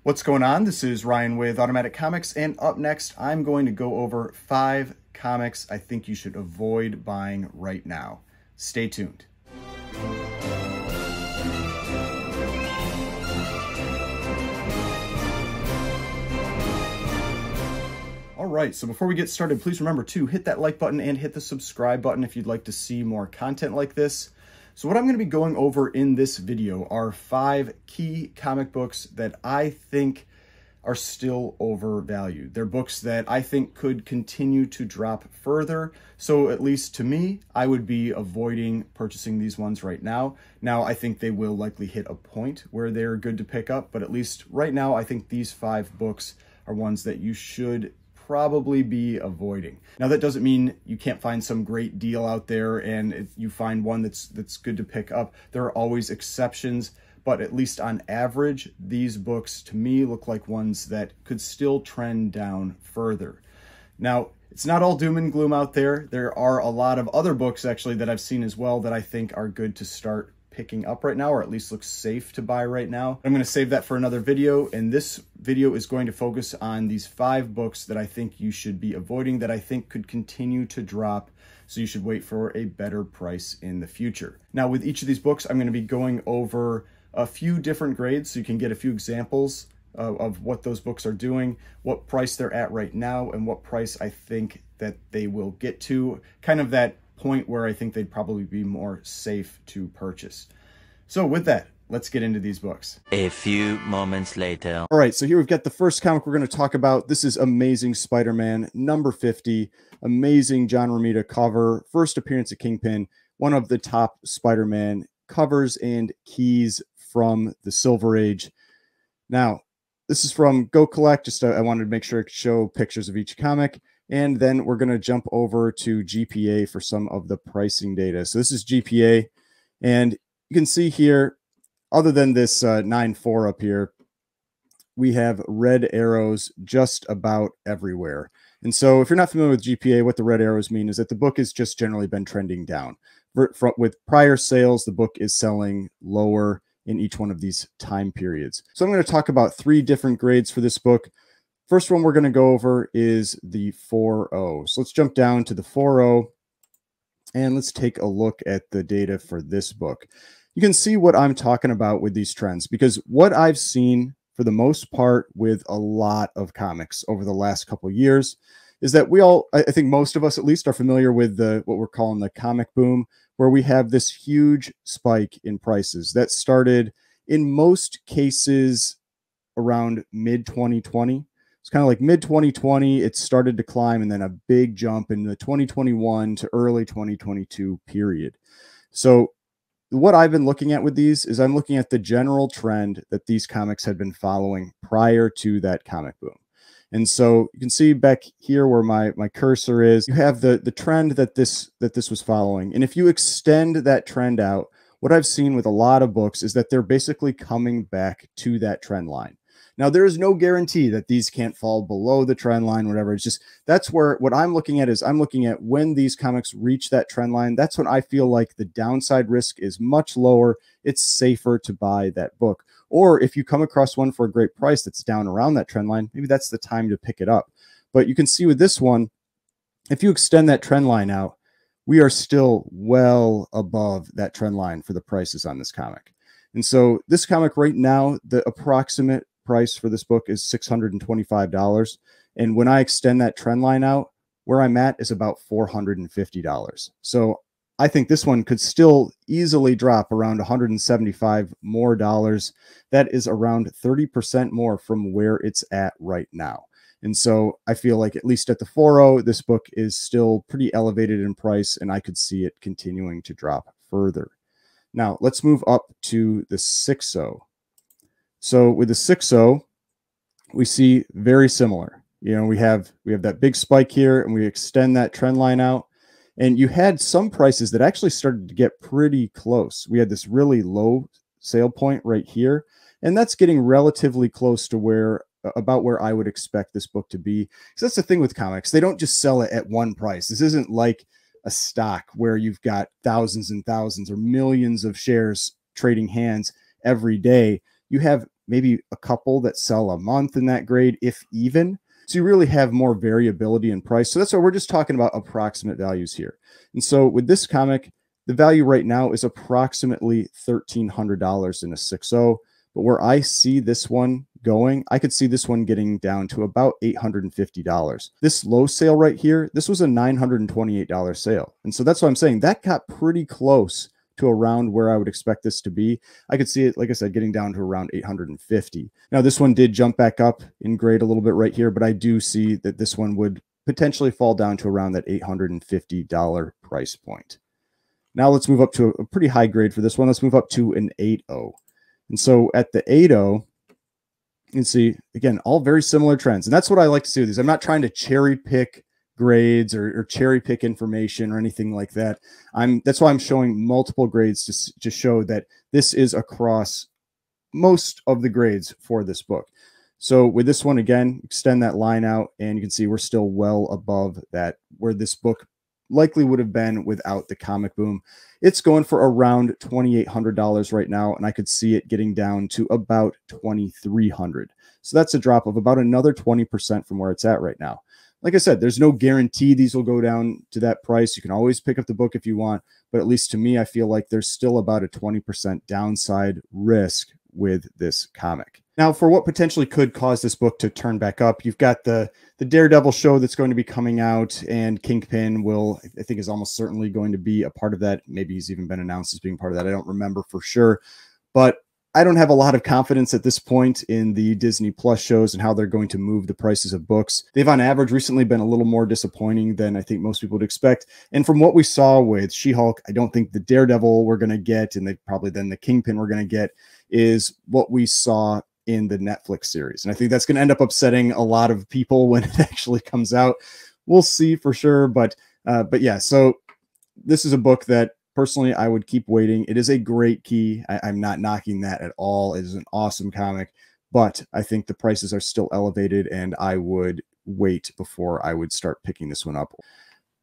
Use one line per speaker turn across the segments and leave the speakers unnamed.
What's going on? This is Ryan with Automatic Comics, and up next, I'm going to go over 5 comics I think you should avoid buying right now. Stay tuned. All right, so before we get started, please remember to hit that like button and hit the subscribe button if you'd like to see more content like this. So what I'm going to be going over in this video are 5 key comic books that I think are still overvalued. They're books that I think could continue to drop further. So at least to me, I would be avoiding purchasing these ones right now. Now, I think they will likely hit a point where they're good to pick up, but at least right now, I think these 5 books are ones that you should probably be avoiding. Now, that doesn't mean you can't find some great deal out there and you find one that's good to pick up. There are always exceptions, but at least on average, these books to me look like ones that could still trend down further. Now, it's not all doom and gloom out there. There are a lot of other books actually that I've seen as well that I think are good to start picking up right now, or at least looks safe to buy right now. I'm going to save that for another video, and this video is going to focus on these 5 books that I think you should be avoiding, that I think could continue to drop, so you should wait for a better price in the future. Now, with each of these books, I'm going to be going over a few different grades so you can get a few examples of what those books are doing, what price they're at right now, and what price I think that they will get to, kind of that point where I think they'd probably be more safe to purchase. So with that, let's get into these books.
A few moments later.
All right, so here we've got the first comic we're going to talk about. This is Amazing Spider-Man, number 50. Amazing John Romita cover. First appearance of Kingpin. One of the top Spider-Man covers and keys from the Silver Age. Now, this is from Go Collect. Just I wanted to make sure I could show pictures of each comic. And then we're going to jump over to GPA for some of the pricing data. So this is GPA. And you can see here, other than this 9.4 up here, we have red arrows just about everywhere. And so if you're not familiar with GPA, what the red arrows mean is that the book has just generally been trending down. With prior sales, the book is selling lower in each one of these time periods. So I'm going to talk about 3 different grades for this book. First one we're going to go over is the 4.0. So let's jump down to the 4.0 and let's take a look at the data for this book. You can see what I'm talking about with these trends, because what I've seen for the most part with a lot of comics over the last couple of years is that I think most of us at least are familiar with what we're calling the comic boom, where we have this huge spike in prices that started in most cases around mid-2020. It's kind of like mid-2020, it started to climb, and then a big jump in the 2021 to early 2022 period. So what I've been looking at with these is I'm looking at the general trend that these comics had been following prior to that comic boom. And so you can see back here where my cursor is, you have the trend that this was following. And if you extend that trend out, what I've seen with a lot of books is that they're basically coming back to that trend line. Now, there is no guarantee that these can't fall below the trend line, whatever. It's just, that's where what I'm looking at is I'm looking at when these comics reach that trend line. That's when I feel like the downside risk is much lower. It's safer to buy that book. Or if you come across one for a great price that's down around that trend line, maybe that's the time to pick it up. But you can see with this one, if you extend that trend line out, we are still well above that trend line for the prices on this comic. And so this comic right now, the approximate price for this book is $625. And when I extend that trend line out, where I'm at is about $450. So I think this one could still easily drop around $175 more. That is around 30% more from where it's at right now. And so I feel like at least at the 4.0, this book is still pretty elevated in price, and I could see it continuing to drop further. Now let's move up to the 6.0. So with the 6.0, we see very similar. You know, we have that big spike here, and we extend that trend line out. And you had some prices that actually started to get pretty close. We had this really low sale point right here, and that's getting relatively close to about where I would expect this book to be. So that's the thing with comics. They don't just sell it at one price. This isn't like a stock where you've got thousands and thousands or millions of shares trading hands every day. You have maybe a couple that sell a month in that grade, if even. So you really have more variability in price. So that's why we're just talking about approximate values here. And so with this comic, the value right now is approximately $1,300 in a 6.0. But where I see this one going, I could see this one getting down to about $850. This low sale right here, this was a $928 sale. And so that's what I'm saying. That got pretty close to around where I would expect this to be. I could see it, like I said, getting down to around 850. Now, this one did jump back up in grade a little bit right here, but I do see that this one would potentially fall down to around that $850 price point. Now let's move up to a pretty high grade for this one. Let's move up to an 8.0. And so at the 8.0, you can see, again, all very similar trends. And that's what I like to see with these. I'm not trying to cherry pick grades or cherry pick information or anything like that. That's why I'm showing multiple grades to show that this is across most of the grades for this book. So with this one, again, extend that line out and you can see we're still well above that where this book likely would have been without the comic boom. It's going for around $2,800 right now, and I could see it getting down to about $2,300. So that's a drop of about another 20% from where it's at right now. Like I said, there's no guarantee these will go down to that price. You can always pick up the book if you want, but at least to me, I feel like there's still about a 20% downside risk with this comic. Now, for what potentially could cause this book to turn back up, you've got the Daredevil show that's going to be coming out, and Kingpin will, I think, is almost certainly going to be a part of that. Maybe he's even been announced as being part of that. I don't remember for sure, but I don't have a lot of confidence at this point in the Disney Plus shows and how they're going to move the prices of books. They've on average recently been a little more disappointing than I think most people would expect. And from what we saw with She-Hulk, I don't think the Daredevil we're going to get, and probably then the Kingpin we're going to get, is what we saw in the Netflix series. And I think that's going to end up upsetting a lot of people when it actually comes out. We'll see for sure. But yeah, so this is a book that personally I would keep waiting. It is a great key. I'm not knocking that at all. It is an awesome comic, but I think the prices are still elevated and I would wait before I would start picking this one up.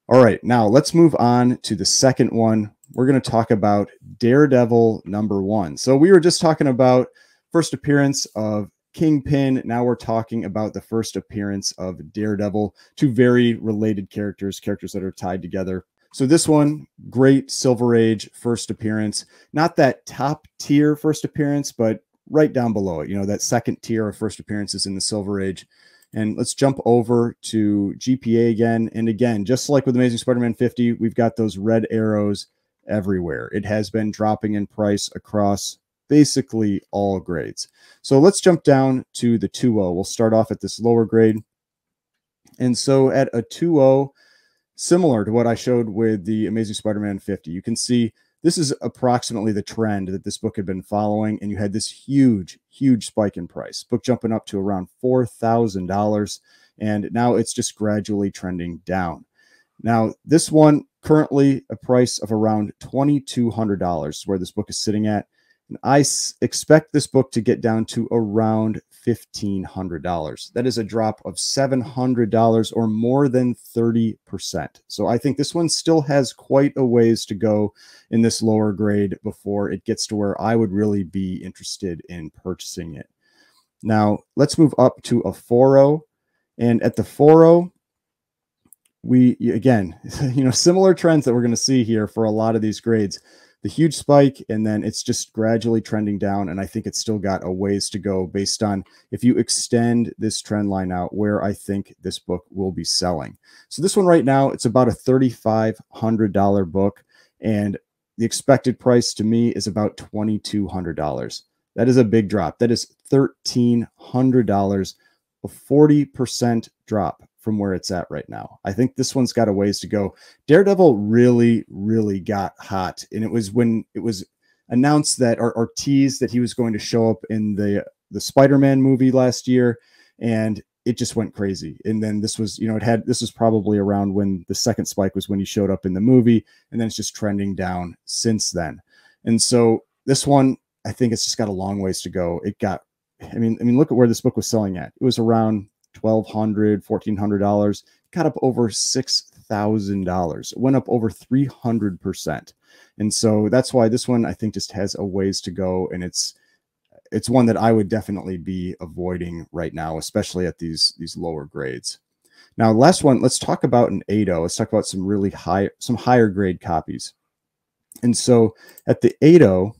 All right, now let's move on to the second one. We're going to talk about Daredevil #1. So we were just talking about first appearance of Kingpin. Now we're talking about the first appearance of Daredevil, two very related characters that are tied together. So this one, great Silver Age first appearance, not that top tier first appearance, but right down below it, that second tier of first appearances in the Silver Age. And let's jump over to GPA again. And again, just like with Amazing Spider-Man 50, we've got those red arrows everywhere. It has been dropping in price across basically all grades. So let's jump down to the 2.0. We'll start off at this lower grade. And so at a 2.0, similar to what I showed with the Amazing Spider-Man 50, you can see this is approximately the trend that this book had been following, and you had this huge spike in price. Book jumping up to around $4,000, and now it's just gradually trending down. Now, this one currently a price of around $2,200 where this book is sitting at. And I expect this book to get down to around $1,500. That is a drop of $700 or more than 30%. So I think this one still has quite a ways to go in this lower grade before it gets to where I would really be interested in purchasing it. Now let's move up to a 4.0. And at the 4.0, again, similar trends that we're going to see here for a lot of these grades. The huge spike, and then it's just gradually trending down. And I think it's still got a ways to go based on if you extend this trend line out where I think this book will be selling. So this one right now, it's about a $3,500 book. And the expected price to me is about $2,200. That is a big drop. That is $1,300, a 40% drop from where it's at right now. I think this one's got a ways to go. Daredevil really got hot. And it was when it was announced that or teased that he was going to show up in the Spider-Man movie last year, and it just went crazy. And then this was, this was probably around when the second spike was when he showed up in the movie, and then it's just trending down since then. And so this one, I think it's just got a long ways to go. It got, I mean, look at where this book was selling at. It was around $1,200, $1,400, got up over $6,000. It went up over 300%. And so that's why this one, I think, just has a ways to go. And it's, it's one that I would definitely be avoiding right now, especially at these lower grades. Now, last one, let's talk about an 8.0. Let's talk about some higher grade copies. And so at the 8.0,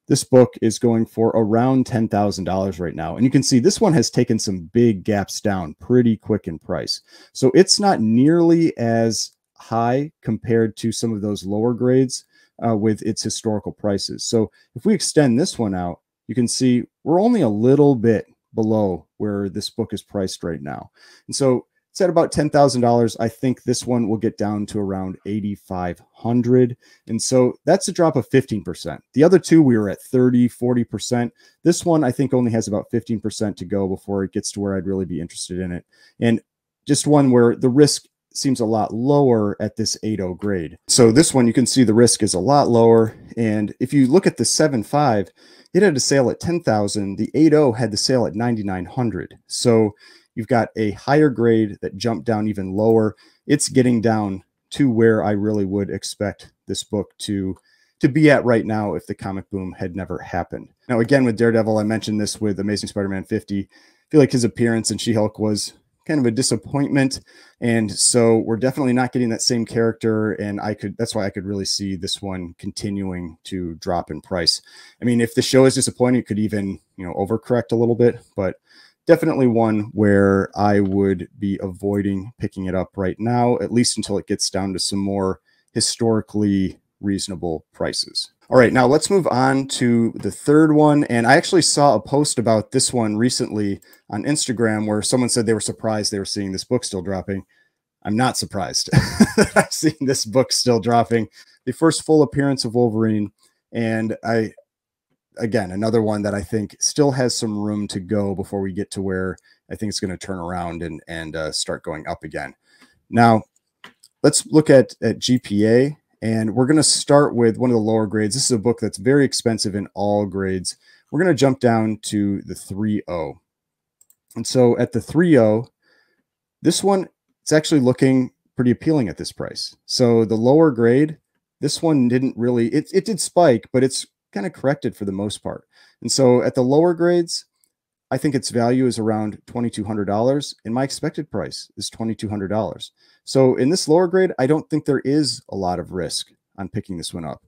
this book is going for around $10,000 right now. And you can see this one has taken some big gaps down pretty quick in price. So it's not nearly as high compared to some of those lower grades with its historical prices. So if we extend this one out, you can see we're only a little bit below where this book is priced right now. And so it's at about $10,000. I think this one will get down to around $8,500. And so that's a drop of 15%. The other two, we were at 30, 40%. This one, I think, only has about 15% to go before it gets to where I'd really be interested in it. And just one where the risk seems a lot lower at this 8.0 grade. So this one, you can see the risk is a lot lower. And if you look at the 7.5, it had a sale at $10,000. The 8.0 had the sale at $9,900. So you've got a higher grade that jumped down even lower. It's getting down to where I really would expect this book to be at right now if the comic boom had never happened. Now, again, with Daredevil, I mentioned this with Amazing Spider-Man 50. I feel like his appearance in She-Hulk was kind of a disappointment. And so we're definitely not getting that same character. And that's why I could really see this one continuing to drop in price. I mean, if the show is disappointing, it could even, overcorrect a little bit, but definitely one where I would be avoiding picking it up right now, at least until it gets down to some more historically reasonable prices. All right, now let's move on to the third one. And I actually saw a post about this one recently on Instagram where someone said they were surprised they were seeing this book still dropping. I'm not surprised that I've seen this book still dropping. The first full appearance of Wolverine. And again, another one that I think still has some room to go before we get to where I think it's going to turn around and start going up again. Now, let's look at GPA. And we're going to start with one of the lower grades. This is a book that's very expensive in all grades. We're going to jump down to the 3.0. And so at the 3.0, this one, it's actually looking pretty appealing at this price. So the lower grade, this one didn't really, it did spike, but it's kind of corrected for the most part. And so at the lower grades, I think its value is around $2,200, and my expected price is $2,200. So in this lower grade, I don't think there is a lot of risk on picking this one up.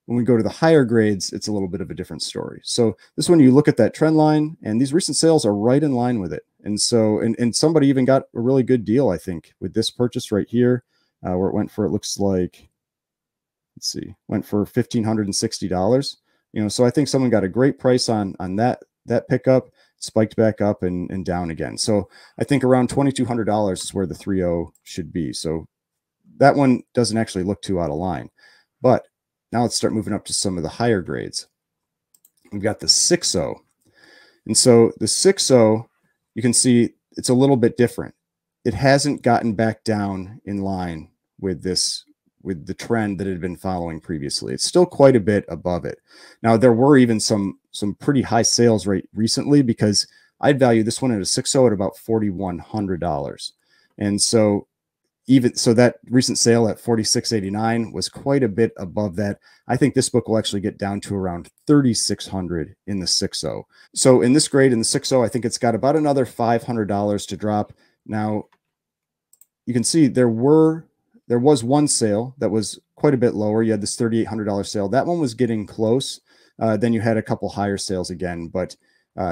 When we go to the higher grades, it's a little bit of a different story. So this one, you look at that trend line, and these recent sales are right in line with it. And so, and somebody even got a really good deal, I think, with this purchase right here, where it went for, it looks like, let's see, went for $1,560. So I think someone got a great price on that pickup. Spiked back up and down again. So I think around $2,200 is where the 3.0 should be. So that one doesn't actually look too out of line. But now let's start moving up to some of the higher grades. We've got the 6.0. And so the 6.0, you can see it's a little bit different. It hasn't gotten back down in line with the trend that it had been following previously. It's still quite a bit above it. Now, there were even some pretty high sales recently, because I'd value this one at a 6.0 at about $4,100. And so that recent sale at $4,689 was quite a bit above that. I think this book will actually get down to around $3,600 in the 6.0. So in this grade, in the 6.0, I think it's got about another $500 to drop. Now, you can see there was one sale that was quite a bit lower. You had this $3,800 sale. That one was getting close. Then you had a couple higher sales again, but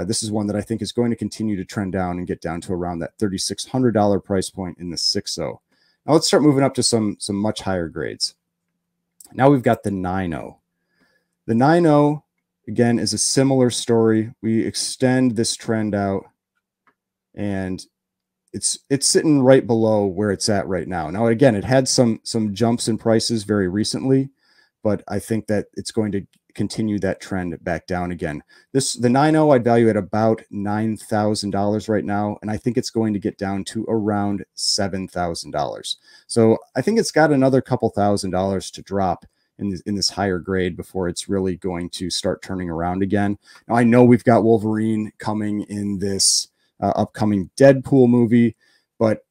this is one that I think is going to continue to trend down and get down to around that $3,600 price point in the 6.0. Now let's start moving up to some much higher grades. Now we've got the 9.0. The 9.0, again, is a similar story. We extend this trend out, and it's sitting right below where it's at right now. Now, again, it had some jumps in prices very recently, but I think that it's going to continue that trend back down again. The 9.0 I'd value at about $9,000 right now, and I think it's going to get down to around $7,000. So I think it's got another couple $1,000s to drop in this higher grade before it's really going to start turning around again. Now, I know we've got Wolverine coming in this upcoming Deadpool movie, but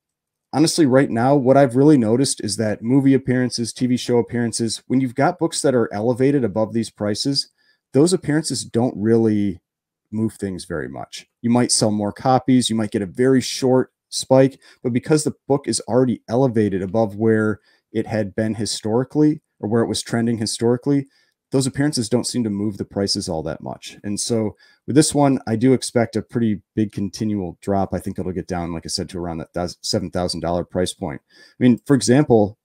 honestly, right now, what I've really noticed is that movie appearances, TV show appearances, when you've got books that are elevated above these prices, those appearances don't really move things very much. You might sell more copies, you might get a very short spike, but because the book is already elevated above where it had been historically, or where it was trending historically, those appearances don't seem to move the prices all that much. And so with this one, I do expect a pretty big continual drop. I think it'll get down, like I said, to around that $7,000 price point. I mean, for example,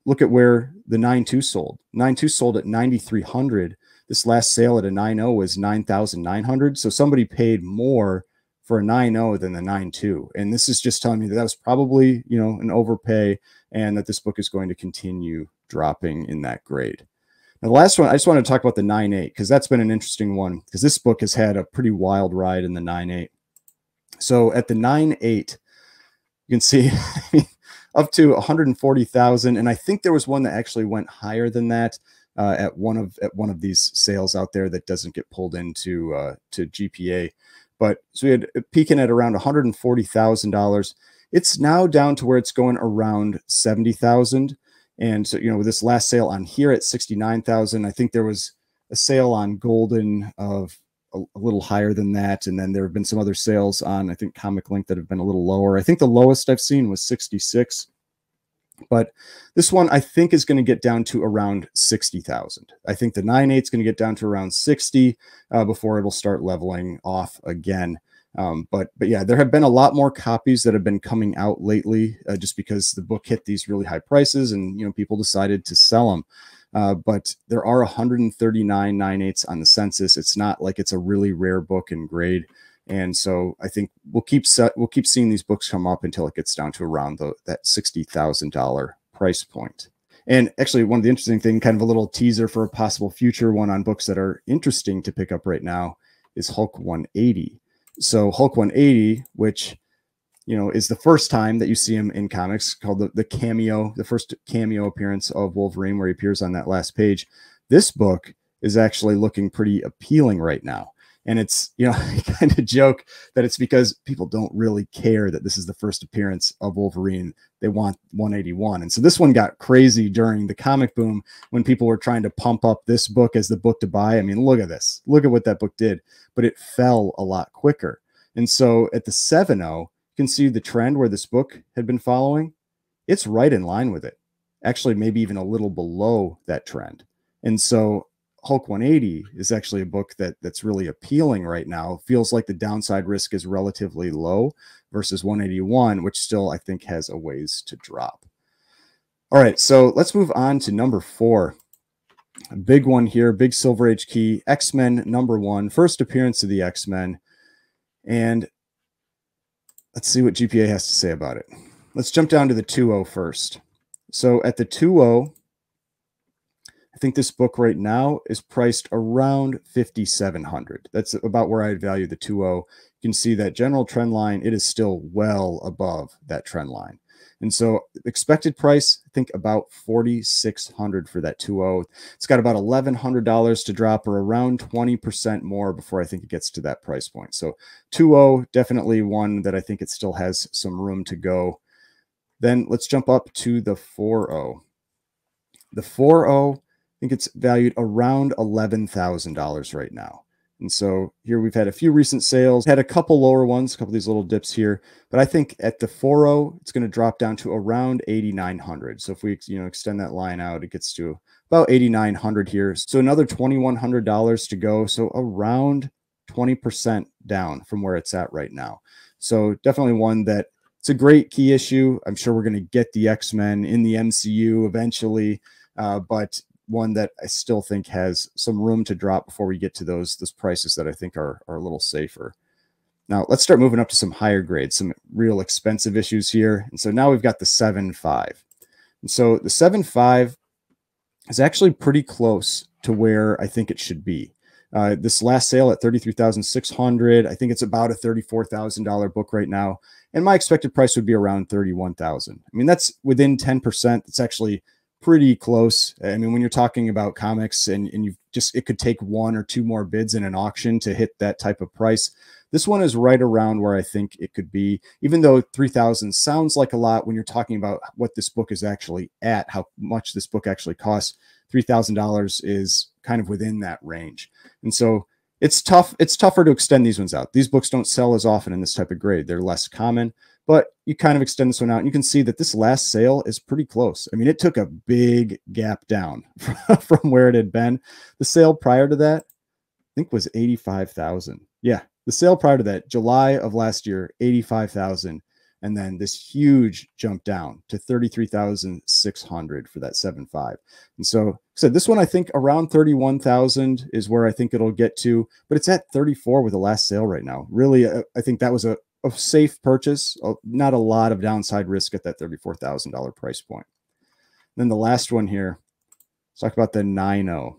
look at where the 9.2 sold. 9.2 sold at 9,300. This last sale at a 9.0 was 9,900. So somebody paid more for a 9.0 than the 9.2. And this is just telling me that that was probably, you know, an overpay, and that this book is going to continue dropping in that grade. Now, the last one, I just want to talk about the 9.8, because that's been an interesting one, because this book has had a pretty wild ride in the 9.8. So at the 9.8, you can see up to 140,000. And I think there was one that actually went higher than that at one of these sales out there that doesn't get pulled into to GPA. But so we had peaking at around $140,000. It's now down to where it's going around 70,000. And so, you know, with this last sale on here at 69,000, I think there was a sale on Golden of a little higher than that. And then there have been some other sales on, I think, Comic Link that have been a little lower. I think the lowest I've seen was 66. But this one, I think, is going to get down to around 60,000. I think the 9.8 is going to get down to around 60 before it'll start leveling off again. But yeah, there have been a lot more copies that have been coming out lately, just because the book hit these really high prices, and, you know, people decided to sell them. But there are 139 9.8s on the census. It's not like it's a really rare book in grade. And so I think we'll keep seeing these books come up until it gets down to around that $60,000 price point. And actually, one of the interesting things, kind of a little teaser for a possible future one on books that are interesting to pick up right now, is Hulk 180. So Hulk 180, which, you know, is the first time that you see him in comics, called the first cameo appearance of Wolverine, where he appears on that last page. This book is actually looking pretty appealing right now. And it's, you know, I kind of joke that it's because people don't really care that this is the first appearance of Wolverine. They want 181. And so this one got crazy during the comic boom when people were trying to pump up this book as the book to buy. I mean, look at this. Look at what that book did. But it fell a lot quicker. And so at the 7.0, you can see the trend where this book had been following. It's right in line with it. Actually, maybe even a little below that trend. And so Hulk 180 is actually a book that's really appealing right now. Feels like the downside risk is relatively low versus 181, which still, I think, has a ways to drop. All right, so let's move on to number 4. A big one here, big Silver Age key, X-Men #1, first appearance of the X-Men. And let's see what GPA has to say about it. Let's jump down to the 2.0 first. So at the 2.0, I think this book right now is priced around 5,700. That's about where I'd value the 2.0. You can see that general trend line, it is still well above that trend line. And so expected price, I think about 4,600 for that 2.0. It's got about $1,100 to drop, or around 20% more before I think it gets to that price point. So 2.0, definitely one that I think it still has some room to go. Then let's jump up to the 4.0. The 4.0, I think it's valued around $11,000 right now. And so here we've had a few recent sales, had a couple lower ones, a couple of these little dips here, but I think at the 4.0, it's going to drop down to around 8,900. So if we, you know, extend that line out, it gets to about 8,900 here. So another $2,100 to go. So around 20% down from where it's at right now. So definitely one that it's a great key issue. I'm sure we're going to get the X-Men in the MCU eventually, but one that I still think has some room to drop before we get to those prices that I think are a little safer. Now let's start moving up to some higher grades, some real expensive issues here. And so now we've got the 7.5. And so the 7.5 is actually pretty close to where I think it should be. This last sale at $33,600, I think it's about a $34,000 book right now. And my expected price would be around $31,000. I mean, that's within 10%. It's actually pretty close. I mean, when you're talking about comics and it could take 1 or 2 more bids in an auction to hit that type of price. This one is right around where I think it could be, even though 3,000 sounds like a lot when you're talking about what this book is actually at, how much this book actually costs. $3,000 is kind of within that range. And so It's tough. It's tougher to extend these ones out. These books don't sell as often in this type of grade. They're less common, but you kind of extend this one out and you can see that this last sale is pretty close. I mean, it took a big gap down from where it had been. The sale prior to that, I think, was 85,000. Yeah. The sale prior to that, July of last year, 85,000. And then this huge jump down to 33,600 for that 7.5. And so this one, I think around 31,000 is where I think it'll get to, but it's at 34 with the last sale right now. Really, I think that was a safe purchase. Not a lot of downside risk at that $34,000 price point. Then the last one here, let's talk about the 9.0.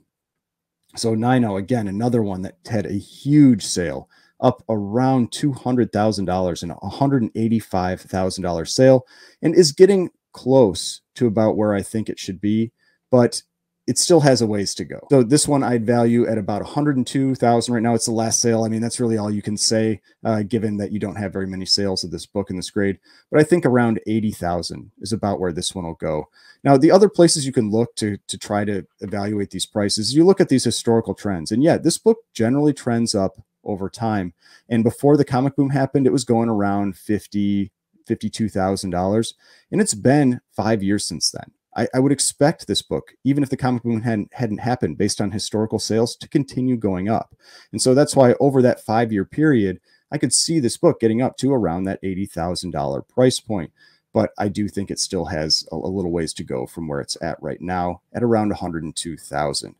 So 9.0, again, another one that had a huge sale, up around $200,000 and $185,000 sale, and is getting close to about where I think it should be, but it still has a ways to go. So this one I'd value at about 102,000 right now. It's the last sale. I mean, that's really all you can say, given that you don't have very many sales of this book in this grade. But I think around 80,000 is about where this one will go. Now, the other places you can look to try to evaluate these prices, you look at these historical trends. And yeah, this book generally trends up over time. And before the comic boom happened, it was going around $52,000. And it's been 5 years since then. I would expect this book, even if the comic boom hadn't happened, based on historical sales, to continue going up. And so that's why over that 5-year period, I could see this book getting up to around that $80,000 price point. But I do think it still has a little ways to go from where it's at right now, at around 102,000.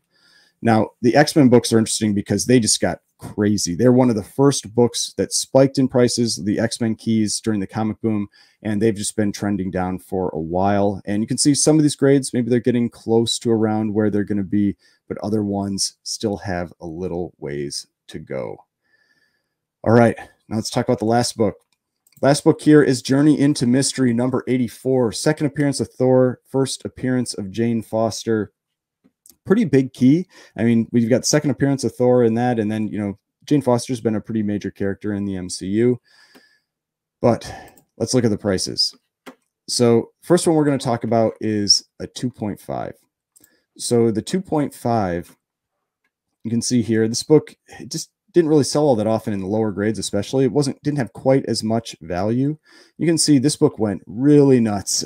Now, the X-Men books are interesting because they just got crazy. They're one of the first books that spiked in prices, the X-Men keys, during the comic boom, and they've just been trending down for a while. And you can see some of these grades, maybe they're getting close to around where they're going to be, but other ones still have a little ways to go. All right, now let's talk about the last book. Last book here is Journey into Mystery, number 84. Second appearance of Thor, first appearance of Jane Foster. Pretty big key. I mean, we've got the second appearance of Thor in that, and then, you know, Jane Foster's been a pretty major character in the MCU. But let's look at the prices. So first one we're going to talk about is a 2.5. So the 2.5, you can see here, this book just didn't really sell all that often in the lower grades, especially. It didn't have quite as much value. You can see this book went really nuts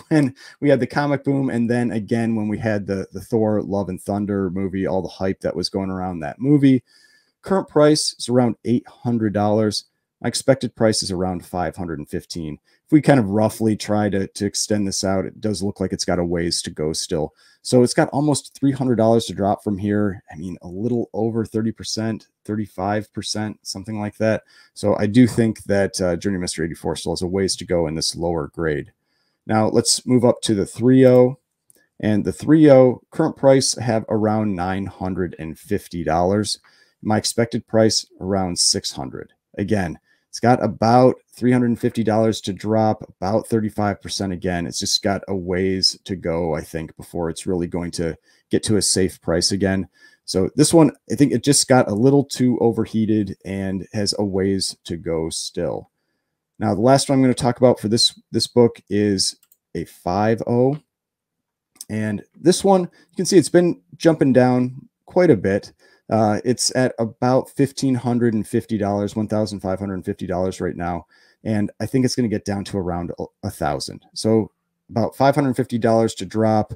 when we had the comic boom, and then again when we had the Thor Love and Thunder movie, all the hype that was going around that movie. Current price is around $800. My expected price is around $515. If we kind of roughly try to extend this out, it does look like it's got a ways to go still. So it's got almost $300 to drop from here. I mean, a little over 30%, 35%, something like that. So I do think that Journey Mystery 84 still has a ways to go in this lower grade. Now let's move up to the 3.0. And the 3.0 current price I have around $950. My expected price around $600. Again, it's got about $350 to drop, about 35% again. It's just got a ways to go, I think, before it's really going to get to a safe price again. So this one, I think it just got a little too overheated and has a ways to go still. Now, the last one I'm going to talk about for this book is a 5.0. And this one, you can see it's been jumping down quite a bit. It's at about $1,550, $1,550 right now. And I think it's going to get down to around $1,000. So about $550 to drop,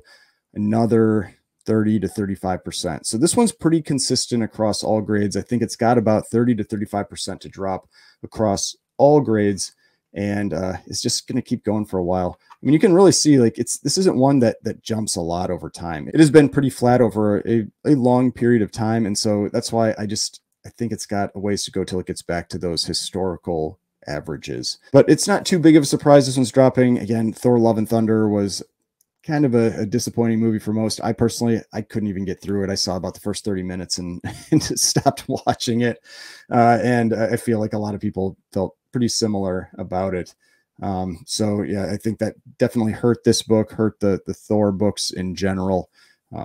another 30 to 35%. So this one's pretty consistent across all grades. I think it's got about 30 to 35% to drop across all grades. And it's just going to keep going for a while. I mean, you can really see, like, this isn't one that jumps a lot over time. It has been pretty flat over a long period of time. And so that's why I think it's got a ways to go till it gets back to those historical averages. But it's not too big of a surprise this one's dropping. Again, Thor Love and Thunder was kind of a disappointing movie for most. I personally, I couldn't even get through it. I saw about the first 30 minutes and just stopped watching it. And I feel like a lot of people felt pretty similar about it. So yeah, I think that definitely hurt this book, hurt the Thor books in general.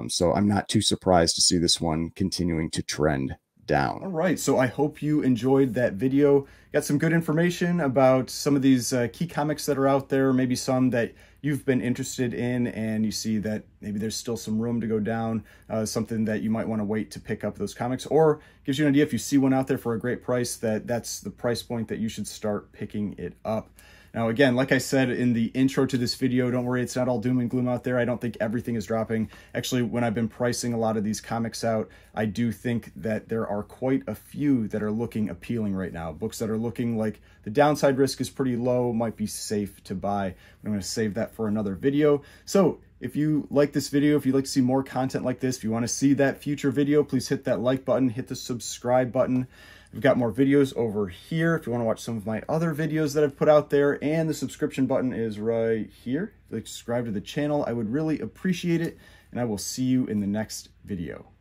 So I'm not too surprised to see this one continuing to trend down. All right, so I hope you enjoyed that video. got some good information about some of these key comics that are out there, maybe some that you've been interested in and you see that maybe there's still some room to go down, something that you might want to wait to pick up those comics, or gives you an idea if you see one out there for a great price that's the price point that you should start picking it up. Now, again, like I said in the intro to this video, don't worry, it's not all doom and gloom out there. I don't think everything is dropping. Actually, when I've been pricing a lot of these comics out, I do think that there are quite a few that are looking appealing right now. Books that are looking like the downside risk is pretty low, might be safe to buy. I'm going to save that for another video. So if you like this video, if you'd like to see more content like this, if you want to see that future video, please hit that like button, hit the subscribe button. We've got more videos over here if you want to watch some of my other videos that I've put out there, and the subscription button is right here. If you'd like to subscribe to the channel, I would really appreciate it, and I will see you in the next video.